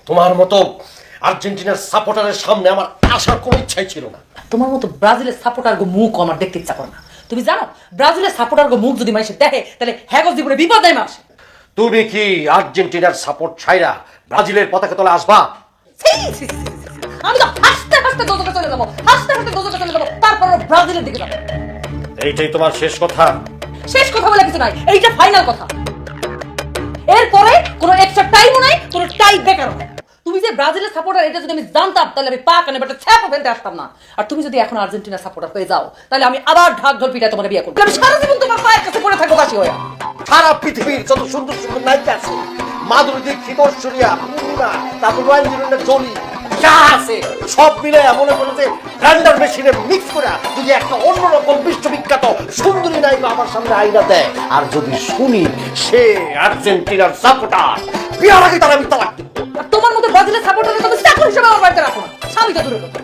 তোমার মতো আর্জেন্টিনার সাপোর্টারের সামনে আমার আসার কোনো ইচ্ছাই ছিল না। তোমার মতো ব্রাজিলের সাপোর্টার মুখ আমার দেখতে ইচ্ছা করে না। তুমি জানো ব্রাজিলের সাপোর্টার মুখ যদি মানুষ দেখে তাহলে হ্যাগো জীবনে বিপদ নেই মাসে। তুমি কি আর্জেন্টিনার সাপোর্ট ছাইরা ব্রাজিলের পতাকা তলে আসবা? আমি তো হাসতে হাসতে দোজখে চলে যাবো, হাসতে হাসতে দোজখে চলে যাবো, তারপর ব্রাজিলের দিকে যাবো। এইটাই তোমার শেষ কথা? শেষ কথা বলে কিছু নাই, এইটা ফাইনাল কথা। এরপরে কোনো এক্সট্রা টাইমও নাই, কোনো টাই বেকারও নাই। তুমি যে ব্রাজিলের সাপোর্টার এটা যদি আমি জানতাম তাহলে আমি পা কানে একটা ছ্যাপা ফেলতে আসতাম না। আর তুমি যদি এখন আর্জেন্টিনার সাপোর্টার হয়ে যাও তাহলে আমি আবার ঢাক ঢোল পিটায় তোমার বিয়ে করবো। আমি সারা জীবন তোমার পায়ের কাছে পড়ে থাকবো বাসি হয়ে। সারা পৃথিবীর যত সুন্দর সুন্দর নায়িকা আছে, মাধুরী দীক্ষিত, ঐশ্বরিয়া, পূর্ণিমা, তারপর রঞ্জনা, জলি যা আছে সব মিলে মনে করে যে ব্লেন্ডার মেশিনে মিক্স করে যদি একটা অন্যরকম বিশ্ববিখ্যাত সুন্দরী নায়িকা আমার সামনে আইনা দেয়, আর যদি শুনি সে আর্জেন্টিনার সাপোর্টার, বিয়ার আগে তার আমি তালাক দিব। তোমার মতো ব্রাজিলের সাপোর্টার তুমি চাকর হিসেবে আমার বাড়িতে রাখো না, স্বামীটা দূরে কথা।